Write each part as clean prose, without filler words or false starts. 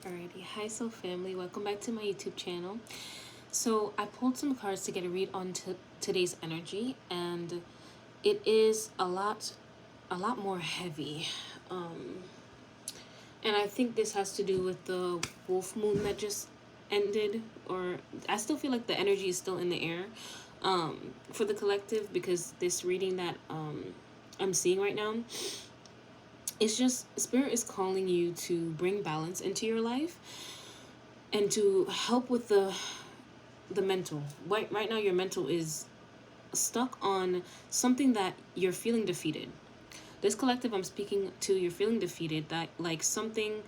Alrighty, hi Soul Family, welcome back to my YouTube channel. So I pulled some cards to get a read on today's energy, and it is a lot more heavy. Um, and I think this has to do with the wolf moon that just ended, or I still feel like the energy is still in the air for the collective, because this reading that I'm seeing right now, it's just spirit is calling you to bring balance into your life and to help with the mental. Right now your mental is stuck on something that you're feeling defeated. This collective I'm speaking to, you're feeling defeated, that like something,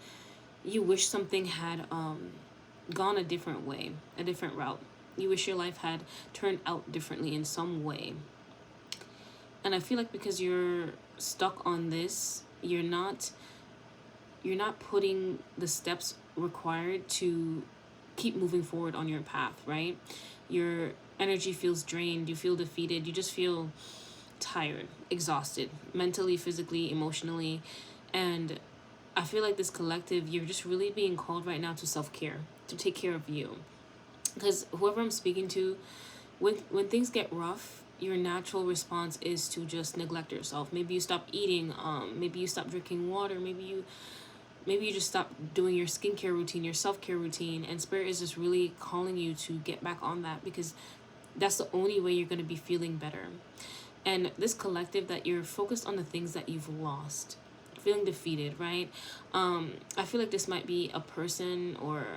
you wish something had gone a different way, a different route. You wish your life had turned out differently in some way. And I feel like because you're stuck on this, you're not putting the steps required to keep moving forward on your path, right? Your energy feels drained, you feel defeated, you just feel tired, exhausted, mentally, physically, emotionally. And I feel like this collective, you're just really being called right now to self-care, to take care of you. Because whoever I'm speaking to, when things get rough, your natural response is to just neglect yourself. Maybe you stop eating, maybe you stop drinking water, maybe you just stop doing your skincare routine, your self-care routine, and spirit is just really calling you to get back on that, because that's the only way you're going to be feeling better. And this collective, that you're focused on the things that you've lost, feeling defeated, right? I feel like this might be a person, or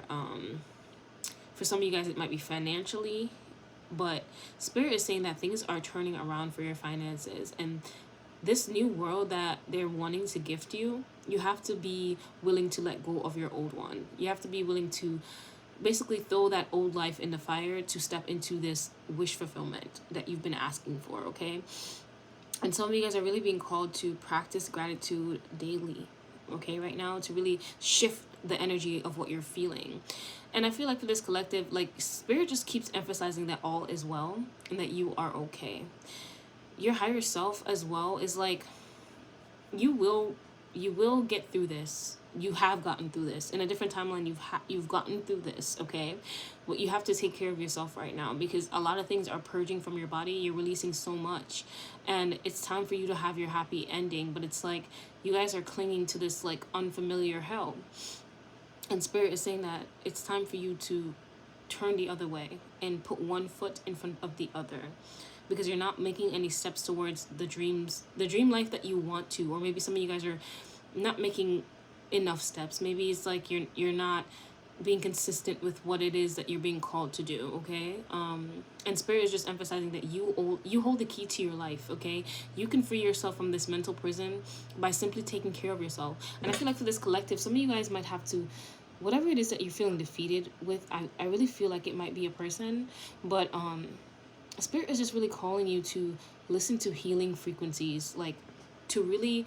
for some of you guys it might be financially, but spirit is saying that things are turning around for your finances, and this new world that they're wanting to gift you, you have to be willing to let go of your old one. You have to be willing to basically throw that old life in the fire to step into this wish fulfillment that you've been asking for, okay? And some of you guys are really being called to practice gratitude daily, okay, right now, to really shift the energy of what you're feeling. And I feel like for this collective, like spirit just keeps emphasizing that all is well and that you are okay. Your higher self as well is like, you will get through this. You have gotten through this in a different timeline. You've gotten through this, okay? But you have to take care of yourself right now, because a lot of things are purging from your body. You're releasing so much, and it's time for you to have your happy ending. But it's like you guys are clinging to this like unfamiliar hell, and spirit is saying that it's time for you to turn the other way and put one foot in front of the other, because you're not making any steps towards the dream life that you want to. Or maybe some of you guys are not making enough steps. Maybe it's like you're not being consistent with what it is that you're being called to do, okay? And spirit is just emphasizing that you hold the key to your life, okay? You can free yourself from this mental prison by simply taking care of yourself. And I feel like for this collective, some of you guys might have to, whatever it is that you're feeling defeated with, I really feel like it might be a person, but spirit is just really calling you to listen to healing frequencies, like to really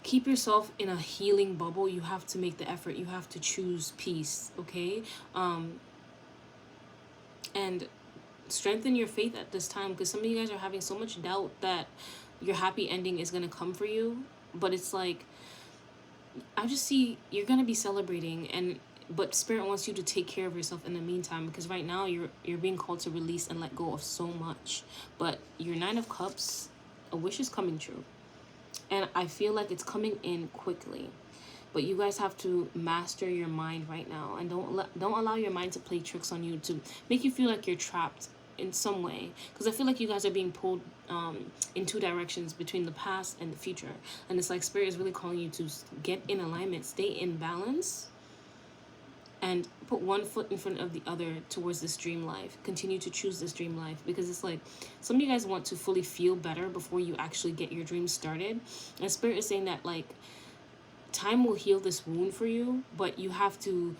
keep yourself in a healing bubble. You have to make the effort, you have to choose peace, okay? And strengthen your faith at this time, because some of you guys are having so much doubt that your happy ending is going to come for you. But it's like, I just see you're going to be celebrating, and but spirit wants you to take care of yourself in the meantime, because right now you're being called to release and let go of so much. But your 9 of Cups, a wish is coming true, and I feel like it's coming in quickly. But you guys have to master your mind right now, and don't allow your mind to play tricks on you to make you feel like you're trapped in some way, because I feel like you guys are being pulled in 2 directions, between the past and the future. And it's like spirit is really calling you to get in alignment, stay in balance, and put one foot in front of the other towards this dream life. Continue to choose this dream life, because it's like some of you guys want to fully feel better before you actually get your dreams started. And spirit is saying that like time will heal this wound for you, but you have to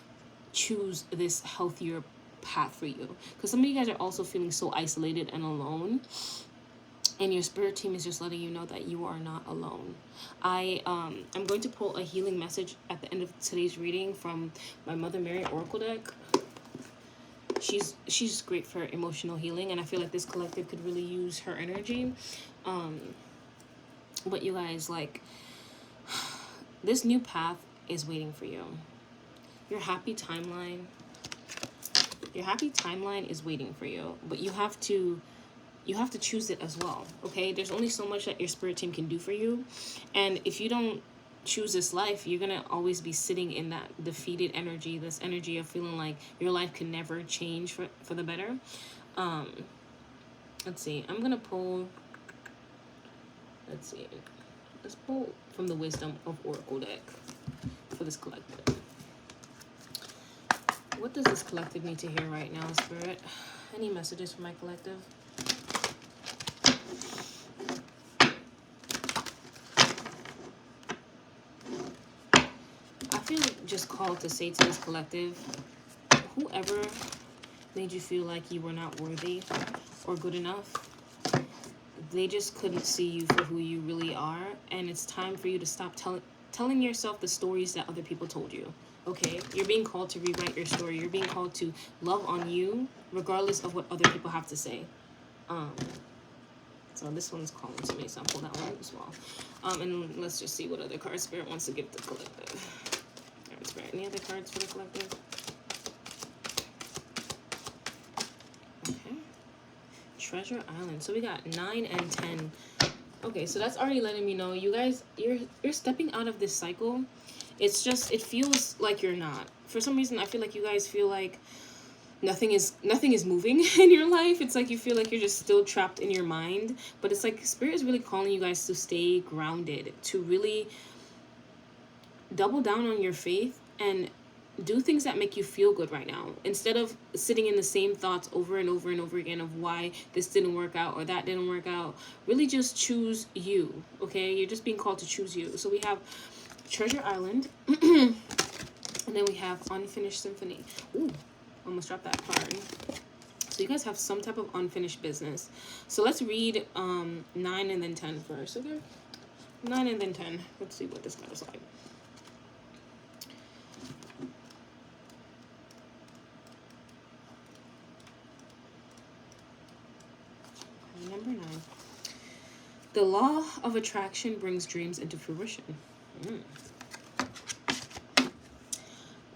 choose this healthier path for you, because some of you guys are also feeling so isolated and alone, and your spirit team is just letting you know that you are not alone. I'm going to pull a healing message at the end of today's reading from my Mother Mary Oracle deck. She's great for emotional healing, and I feel like this collective could really use her energy. But you guys, like, this new path is waiting for you. Your happy timeline. Your happy timeline is waiting for you, but you have to choose it as well. Okay, there's only so much that your spirit team can do for you, and if you don't choose this life, you're gonna always be sitting in that defeated energy, this energy of feeling like your life can never change for the better. Let's see, I'm gonna pull, let's see, let's pull from the Wisdom of Oracle deck for this collective. What does this collective need to hear right now, Spirit? Any messages for my collective? I feel just called to say to this collective, whoever made you feel like you were not worthy or good enough, they just couldn't see you for who you really are, and it's time for you to stop telling yourself the stories that other people told you. Okay, you're being called to rewrite your story. You're being called to love on you regardless of what other people have to say. So this one's calling to me, so I'll pull that one as well. And let's just see what other card Spirit wants to give the collective. Alright, Spirit, any other cards for the collective? Okay. Treasure Island. So we got 9 and 10. Okay, so that's already letting me know you guys, you're stepping out of this cycle. It's just, it feels like you're not. For some reason, I feel like you guys feel like nothing is moving in your life. It's like you feel like you're just still trapped in your mind. But it's like Spirit is really calling you guys to stay grounded, to really double down on your faith and do things that make you feel good right now, instead of sitting in the same thoughts over and over and over again of why this didn't work out or that didn't work out. Really just choose you. Okay, you're just being called to choose you. So we have Treasure Island and then we have Unfinished Symphony. Ooh, almost dropped that card. So you guys have some type of unfinished business. So let's read 9 and then 10 first. Okay, 9 and then 10. Let's see what this card is like. Number 9. The law of attraction brings dreams into fruition.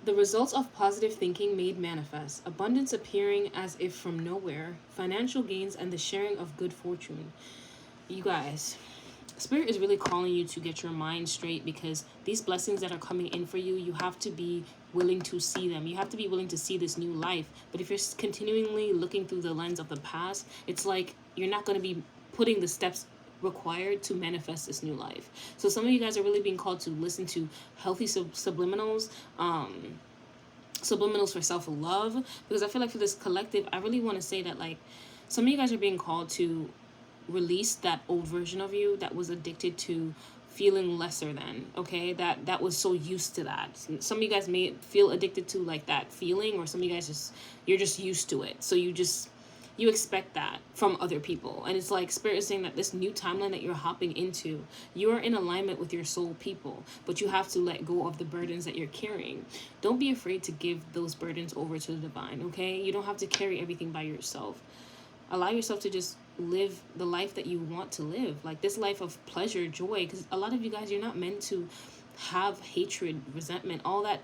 The results of positive thinking made manifest. Abundance appearing as if from nowhere. Financial gains and the sharing of good fortune. You guys, Spirit is really calling you to get your mind straight, because these blessings that are coming in for you, you have to be willing to see them. You have to be willing to see this new life. But if you're continually looking through the lens of the past, it's like you're not going to be putting the steps required to manifest this new life. So some of you guys are really being called to listen to healthy subliminals, subliminals for self-love, because I feel like for this collective, I really want to say that, like, some of you guys are being called to release that old version of you that was addicted to feeling lesser than, okay, that was so used to that. Some of you guys may feel addicted to like that feeling, or some of you guys you're just used to it, so you expect that from other people. And it's like Spirit is saying that this new timeline that you're hopping into, you are in alignment with your soul people, but you have to let go of the burdens that you're carrying. Don't be afraid to give those burdens over to the divine, okay? You don't have to carry everything by yourself. Allow yourself to just live the life that you want to live, like this life of pleasure, joy, because a lot of you guys, you're not meant to have hatred, resentment, all that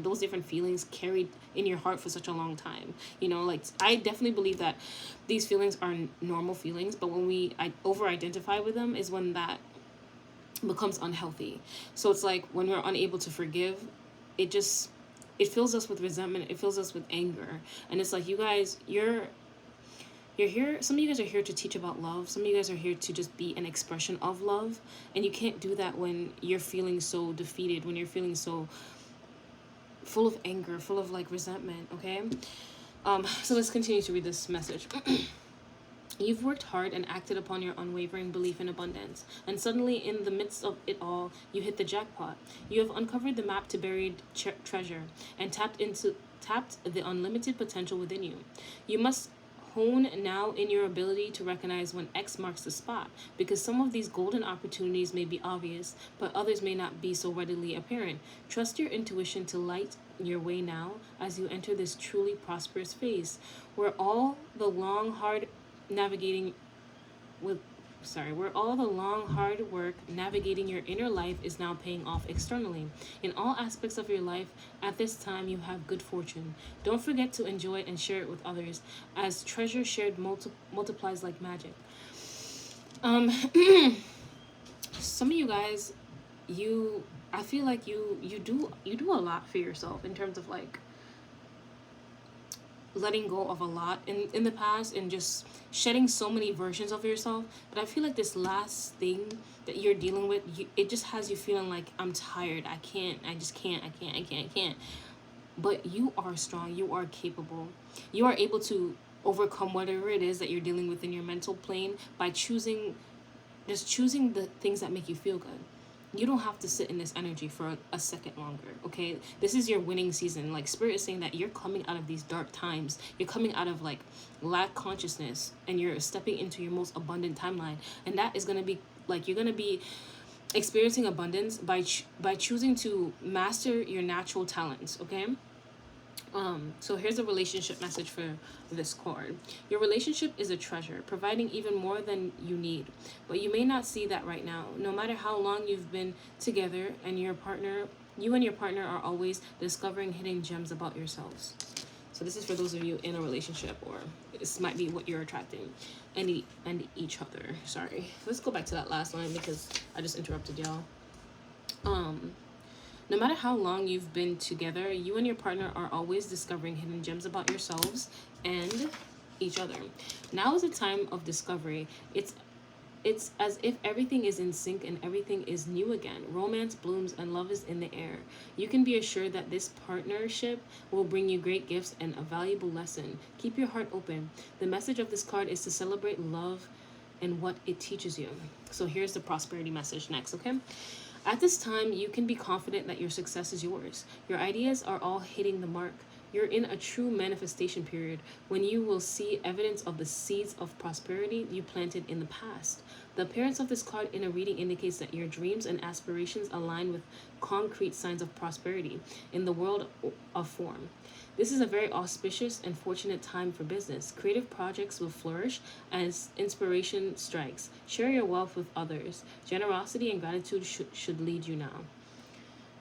those different feelings carried in your heart for such a long time. You know, like, I definitely believe that these feelings are normal feelings, but when I over identify with them is when that becomes unhealthy. So it's like when we're unable to forgive, it fills us with resentment, it fills us with anger. And it's like, you guys, you're here, some of you guys are here to teach about love. Some of you guys are here to just be an expression of love. And you can't do that when you're feeling so defeated, when you're feeling so full of anger, full of like resentment, okay? So let's continue to read this message. You've worked hard and acted upon your unwavering belief in abundance, and suddenly, in the midst of it all, you hit the jackpot. You have uncovered the map to buried treasure and tapped the unlimited potential within you. You must hone now in your ability to recognize when X marks the spot, because some of these golden opportunities may be obvious, but others may not be so readily apparent. Trust your intuition to light your way now as you enter this truly prosperous phase, where all the long, hard navigating with sorry, where all the long, hard work navigating your inner life is now paying off externally. In all aspects of your life, at this time, you have good fortune. Don't forget to enjoy it and share it with others, as treasure shared multiplies like magic. Um, some of you guys, I feel like you do a lot for yourself in terms of like letting go of a lot in the past and just shedding so many versions of yourself. But I feel like this last thing that you're dealing with, it just has you feeling like, I'm tired, I just can't, I can't. But you are strong, you are capable, you are able to overcome whatever it is that you're dealing with in your mental plane by choosing the things that make you feel good. You don't have to sit in this energy for a second longer, okay? This is your winning season. Like, Spirit is saying that you're coming out of these dark times. You're coming out of, like, lack consciousness, and you're stepping into your most abundant timeline. And that is going to be, like, you're going to be experiencing abundance by choosing to master your natural talents, okay? So here's a relationship message for this card. Your relationship is a treasure, providing even more than you need. But you may not see that right now. No matter how long you've been together, you and your partner are always discovering hidden gems about yourselves. So this is for those of you in a relationship, or this might be what you're attracting, and each other. Sorry. Let's go back to that last line because I just interrupted y'all. No matter how long you've been together, you and your partner are always discovering hidden gems about yourselves and each other. Now is a time of discovery. It's as if everything is in sync and everything is new again. Romance blooms and love is in the air. You can be assured that this partnership will bring you great gifts and a valuable lesson. Keep your heart open. The message of this card is to celebrate love and what it teaches you. So here's the prosperity message next, okay? At this time, you can be confident that your success is yours. Your ideas are all hitting the mark. You're in a true manifestation period when you will see evidence of the seeds of prosperity you planted in the past. The appearance of this card in a reading indicates that your dreams and aspirations align with concrete signs of prosperity in the world of form. This is a very auspicious and fortunate time for business. Creative projects will flourish as inspiration strikes. Share your wealth with others. Generosity and gratitude should lead you now.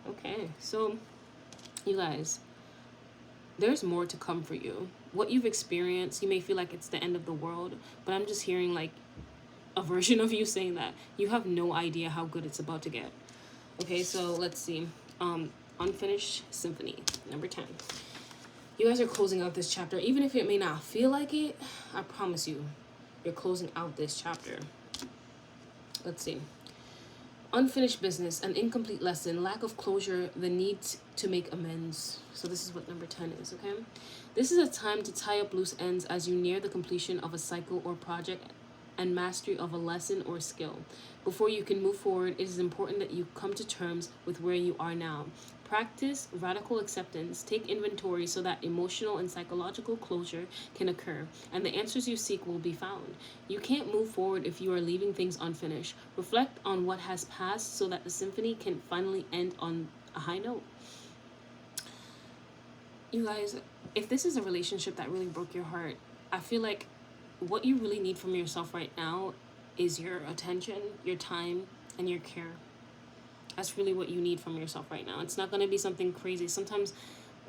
Okay, so you guys, there's more to come for you. What you've experienced, you may feel like it's the end of the world, but I'm just hearing like a version of you saying that you have no idea how good it's about to get. Okay, so let's see. Unfinished Symphony, number 10. You guys are closing out this chapter. Even if it may not feel like it, I promise you, you're closing out this chapter. Let's see. Unfinished business, an incomplete lesson, lack of closure, the need to make amends. So this is what number 10 is, okay? This is a time to tie up loose ends as you near the completion of a cycle or project and mastery of a lesson or skill. Before you can move forward, it is important that you come to terms with where you are now. Practice radical acceptance. Take inventory so that emotional and psychological closure can occur, and the answers you seek will be found. You can't move forward if you are leaving things unfinished. Reflect on what has passed so that the symphony can finally end on a high note. You guys, if this is a relationship that really broke your heart, I feel like what you really need from yourself right now is your attention, your time, and your care. That's really what you need from yourself right now. It's not going to be something crazy. Sometimes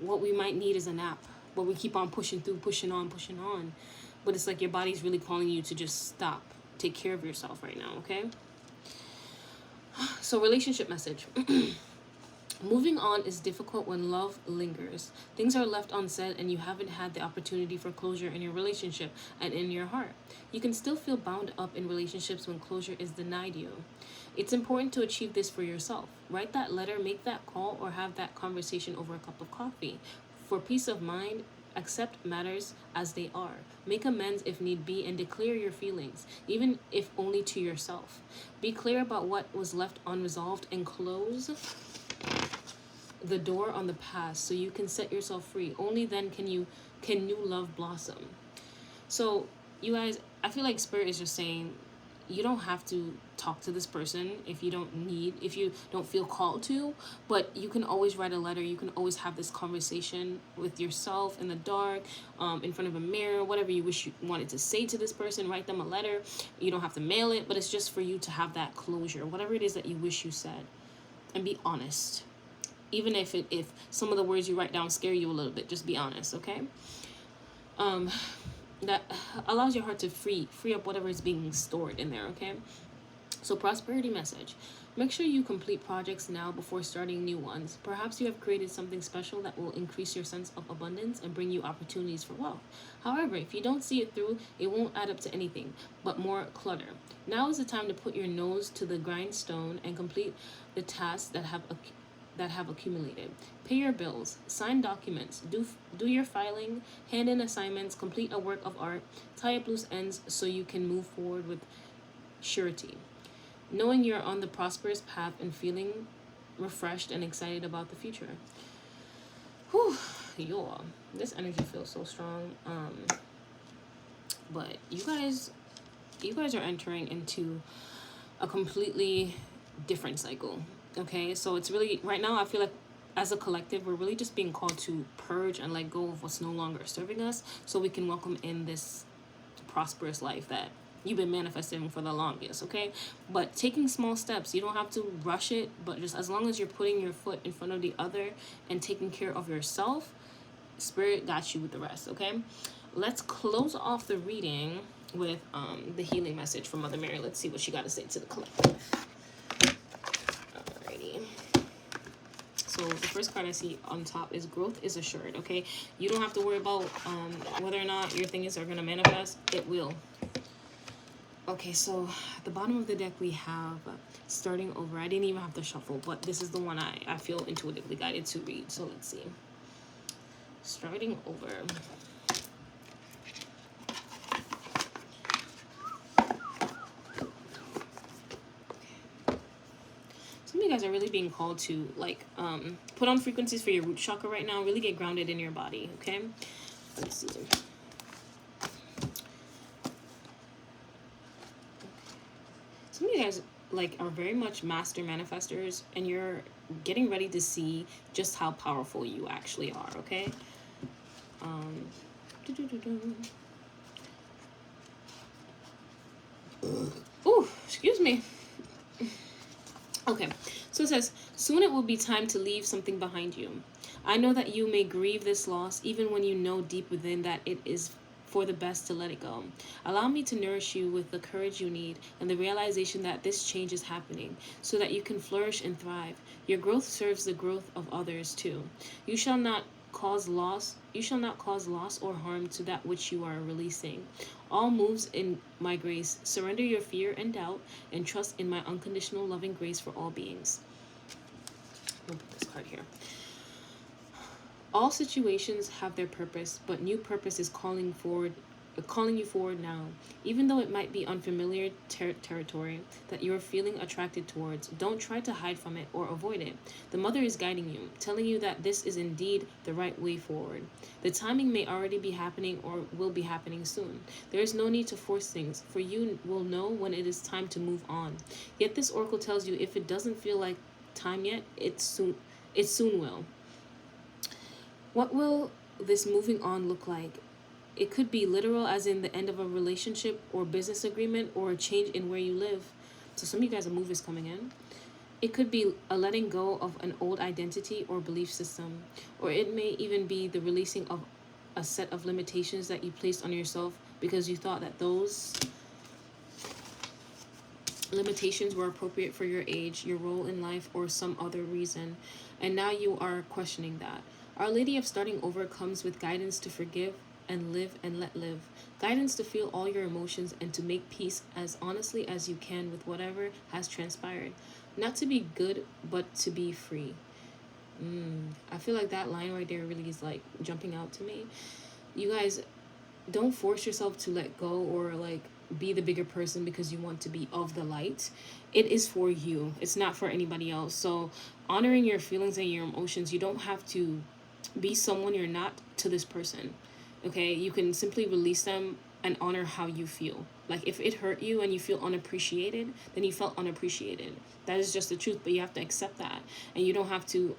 what we might need is a nap, but we keep on pushing through, pushing on. But it's like your body's really calling you to just stop. Take care of yourself right now, okay? So relationship message. Moving on is difficult when love lingers. Things are left unsaid and you haven't had the opportunity for closure in your relationship and in your heart. You can still feel bound up in relationships when closure is denied you. It's important to achieve this for yourself. Write that letter, make that call, or have that conversation over a cup of coffee. For peace of mind, accept matters as they are. Make amends if need be and declare your feelings, even if only to yourself. Be clear about what was left unresolved and close the door on the past so you can set yourself free. Only then can new love blossom. So you guys, I feel like Spirit is just saying you don't have to talk to this person if you don't feel called to, but you can always write a letter. You can always have this conversation with yourself in the dark, in front of a mirror, whatever you wish you wanted to say to this person. Write them a letter. You don't have to mail it, but it's just for you to have that closure, whatever it is that you wish you said, and be honest. Even if some of the words you write down scare you a little bit, just be honest, okay? That allows your heart to free up whatever is being stored in there, okay? So prosperity message. Make sure you complete projects now before starting new ones. Perhaps you have created something special that will increase your sense of abundance and bring you opportunities for wealth. However, if you don't see it through, it won't add up to anything but more clutter. Now is the time to put your nose to the grindstone and complete the tasks that have accumulated. Pay your bills, sign documents, do your filing, hand in assignments, complete a work of art, tie up loose ends so you can move forward with surety, knowing you're on the prosperous path and feeling refreshed and excited about the future. Whew, y'all, this energy feels so strong. But you guys are entering into a completely different cycle. Okay, so it's really, right now I feel like as a collective, we're really just being called to purge and let go of what's no longer serving us so we can welcome in this prosperous life that you've been manifesting for the longest, okay? But taking small steps, you don't have to rush it, but just as long as you're putting your foot in front of the other and taking care of yourself, Spirit got you with the rest, okay? Let's close off the reading with the healing message from Mother Mary. Let's see what she got to say to the collective. So the first card I see on top is growth is assured, okay? You don't have to worry about whether or not your things are going to manifest. It will. Okay, so at the bottom of the deck we have starting over. I didn't even have to shuffle, but this is the one I feel intuitively guided to read. So let's see. Starting over. You guys are really being called to put on frequencies for your root chakra right now. Really get grounded in your body, okay? Let's see. Some of you guys are very much master manifestors, and you're getting ready to see just how powerful you actually are, okay? Ooh, excuse me. Okay, so it says, soon it will be time to leave something behind you. I know that you may grieve this loss even when you know deep within that it is for the best to let it go. Allow me to nourish you with the courage you need and the realization that this change is happening so that you can flourish and thrive. Your growth serves the growth of others too. You shall not cause loss or harm to that which you are releasing. All moves in my grace. Surrender your fear and doubt and trust in my unconditional loving grace for all beings. We'll put this card here. All situations have their purpose, but new purpose is calling you forward now. Even though it might be unfamiliar territory that you're feeling attracted towards, don't try to hide from it or avoid it. The Mother is guiding you, telling you that this is indeed the right way forward. The timing may already be happening or will be happening soon. There is no need to force things, for you will know when it is time to move on. Yet this oracle tells you if it doesn't feel like time yet, it soon will. What will this moving on look like? It could be literal, as in the end of a relationship or business agreement, or a change in where you live. So some of you guys, a move is coming in. It could be a letting go of an old identity or belief system. Or it may even be the releasing of a set of limitations that you placed on yourself because you thought that those limitations were appropriate for your age, your role in life, or some other reason. And now you are questioning that. Our Lady of Starting Over comes with guidance to forgive and live and let live. Guidance to feel all your emotions and to make peace as honestly as you can with whatever has transpired. Not to be good, but to be free. I feel like that line right there really is jumping out to me. You guys, don't force yourself to let go or be the bigger person because you want to be of the light. It is for you. It's not for anybody else. So honoring your feelings and your emotions, you don't have to be someone you're not to this person. Okay, you can simply release them and honor how you feel. Like if it hurt you and you feel unappreciated, then you felt unappreciated. That is just the truth, but you have to accept that. And you don't have to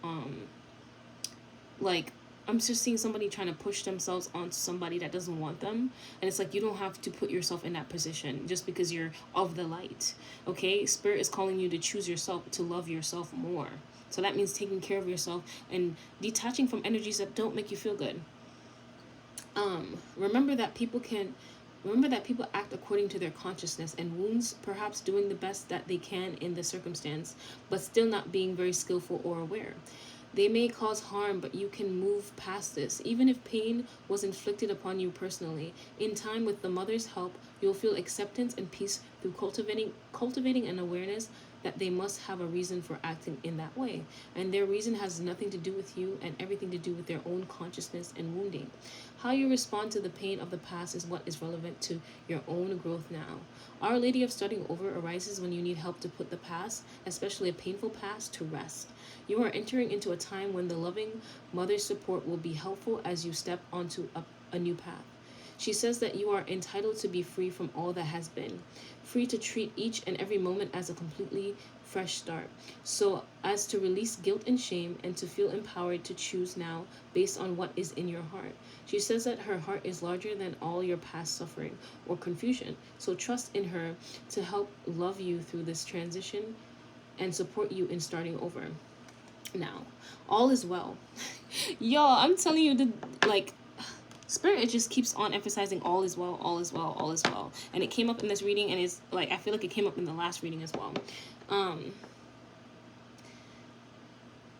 like, I'm just seeing somebody trying to push themselves onto somebody that doesn't want them. And it's like, you don't have to put yourself in that position just because you're of the light. Okay? Spirit is calling you to choose yourself, to love yourself more. So that means taking care of yourself and detaching from energies that don't make you feel good. Remember that people act according to their consciousness and wounds, perhaps doing the best that they can in the circumstance, but still not being very skillful or aware. They may cause harm, but you can move past this. Even if pain was inflicted upon you personally, in time with the mother's help, you'll feel acceptance and peace through cultivating an awareness that they must have a reason for acting in that way. And their reason has nothing to do with you and everything to do with their own consciousness and wounding. How you respond to the pain of the past is what is relevant to your own growth now. Our Lady of Starting Over arises when you need help to put the past, especially a painful past, to rest. You are entering into a time when the loving mother's support will be helpful as you step onto a new path. She says that you are entitled to be free from all that has been, free to treat each and every moment as a completely fresh start, so as to release guilt and shame and to feel empowered to choose now based on what is in your heart. She says that her heart is larger than all your past suffering or confusion, so trust in her to help love you through this transition and support you in starting over. Now, all is well. Y'all, I'm telling you, Spirit, it just keeps on emphasizing all is well, all is well, all is well. And it came up in this reading, and it's like, I feel like it came up in the last reading as well.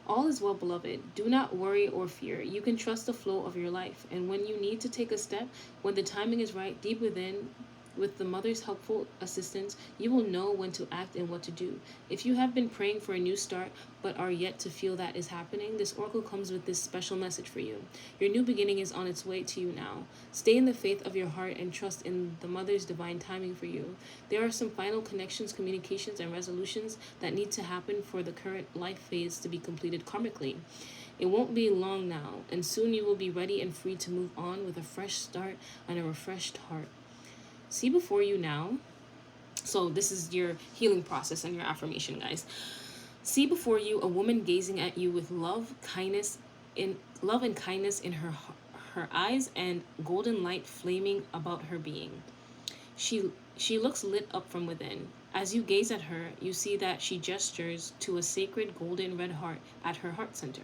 All is well, beloved. Do not worry or fear. You can trust the flow of your life. And when you need to take a step, when the timing is right, deep within, with the mother's helpful assistance, you will know when to act and what to do. If you have been praying for a new start but are yet to feel that is happening, this oracle comes with this special message for you. Your new beginning is on its way to you now. Stay in the faith of your heart and trust in the mother's divine timing for you. There are some final connections, communications, and resolutions that need to happen for the current life phase to be completed karmically. It won't be long now, and soon you will be ready and free to move on with a fresh start and a refreshed heart. See before you now. So this is your healing process and your affirmation, guys. See before you a woman gazing at you with love and kindness in her eyes and golden light flaming about her being. She looks lit up from within. As you gaze at her, you see that she gestures to a sacred golden red heart at her heart center.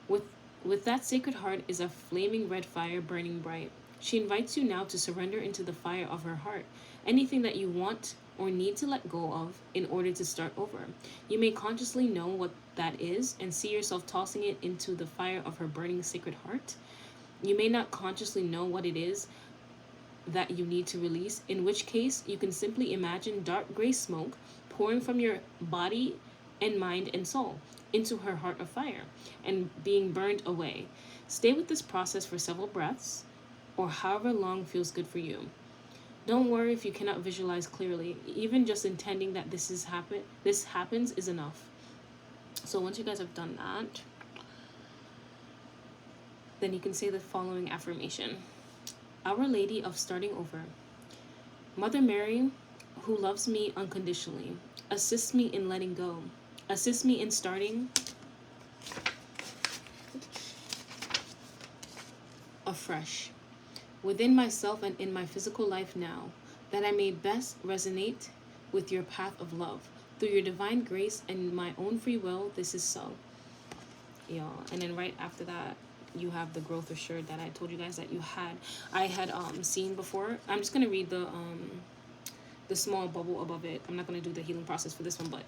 With that sacred heart is a flaming red fire burning bright. She invites you now to surrender into the fire of her heart, anything that you want or need to let go of in order to start over. You may consciously know what that is and see yourself tossing it into the fire of her burning sacred heart. You may not consciously know what it is that you need to release, in which case you can simply imagine dark gray smoke pouring from your body and mind and soul into her heart of fire and being burned away. Stay with this process for several breaths, or however long feels good for you. Don't worry if you cannot visualize clearly. Even just intending that this happens is enough. So once you guys have done that, then you can say the following affirmation. Our Lady of Starting Over. Mother Mary, who loves me unconditionally, assist me in letting go. Assist me in starting afresh within myself and in my physical life now, that I may best resonate with your path of love. Through your divine grace and my own free will, this is so. Yeah, and then right after that, you have the growth assured that I told you guys that I had seen before. I'm just gonna read the small bubble above it. I'm not gonna do the healing process for this one, but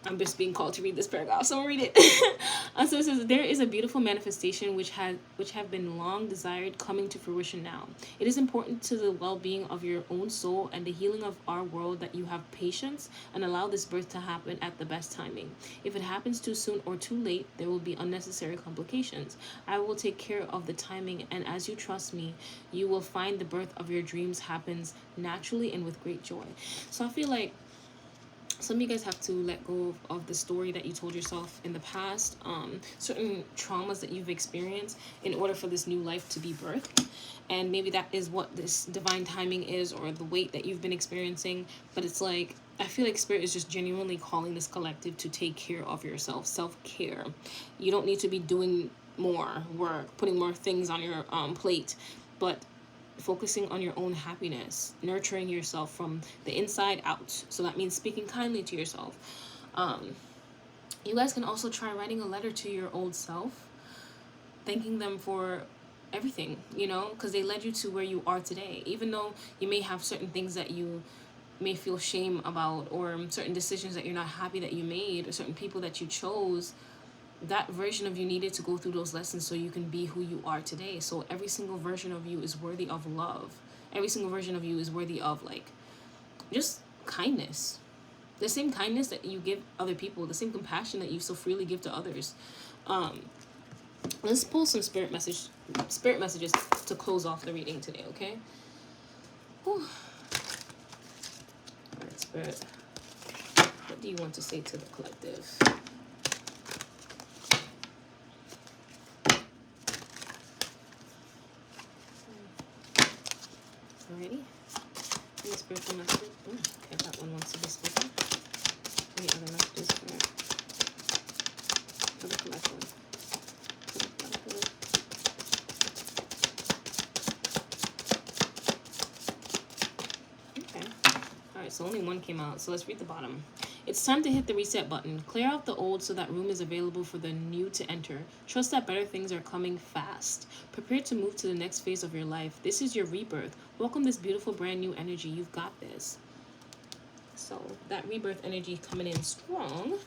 I'm just being called to read this paragraph, so I'm gonna read it. So it says, there is a beautiful manifestation which have been long desired coming to fruition now. It is important to the well-being of your own soul and the healing of our world that you have patience and allow this birth to happen at the best timing. If it happens too soon or too late, there will be unnecessary complications. I will take care of the timing, and as you trust me, you will find the birth of your dreams happens naturally and with great joy. So I feel like some of you guys have to let go of the story that you told yourself in the past, certain traumas that you've experienced in order for this new life to be birthed. And maybe that is what this divine timing is, or the weight that you've been experiencing. But it's like, I feel like Spirit is just genuinely calling this collective to take care of yourself. Self-care. You don't need to be doing more work, putting more things on your plate, but focusing on your own happiness, nurturing yourself from the inside out. So that means speaking kindly to yourself. You guys can also try writing a letter to your old self, thanking them for everything, you know, because they led you to where you are today. Even though you may have certain things that you may feel shame about, or certain decisions that you're not happy that you made, or certain people that you chose, that version of you needed to go through those lessons so you can be who you are today. So every single version of you is worthy of love. Every single version of you is worthy of, like, just kindness. The same kindness that you give other people, the same compassion that you so freely give to others. Let's pull some spirit messages to close off the reading today, okay? Whew. All right, Spirit. What do you want to say to the collective? Alrighty. Any spiritual messages? Okay, that one wants to be spoken. Any other messages for the collective? Okay. Alright, so only one came out. So let's read the bottom. It's time to hit the reset button. Clear out the old so that room is available for the new to enter. Trust that better things are coming fast. Prepare to move to the next phase of your life. This is your rebirth. Welcome this beautiful brand new energy. You've got this. So that rebirth energy coming in strong.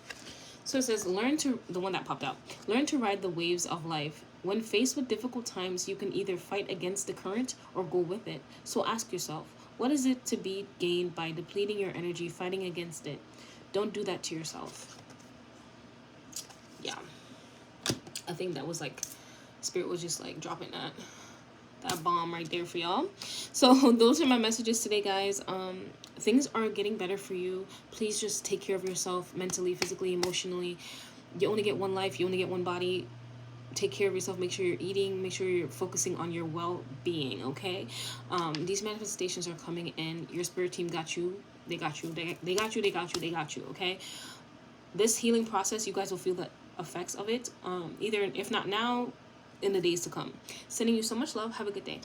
So it says, the one that popped out, learn to ride the waves of life. When faced with difficult times, you can either fight against the current or go with it. So ask yourself, what is it to be gained by depleting your energy, fighting against it? Don't do that to yourself. Yeah. I think that was like, Spirit was just like dropping that bomb right there for y'all. So those are my messages today, guys. Things are getting better for you. Please just take care of yourself mentally, physically, emotionally. You only get one life. You only get one body. Take care of yourself. Make sure you're eating. Make sure you're focusing on your well-being, okay? These manifestations are coming in. Your spirit team got you. They got you. They got you. They got you. They got you, okay? This healing process, you guys will feel the effects of it. Either, if not now, in the days to come. Sending you so much love. Have a good day.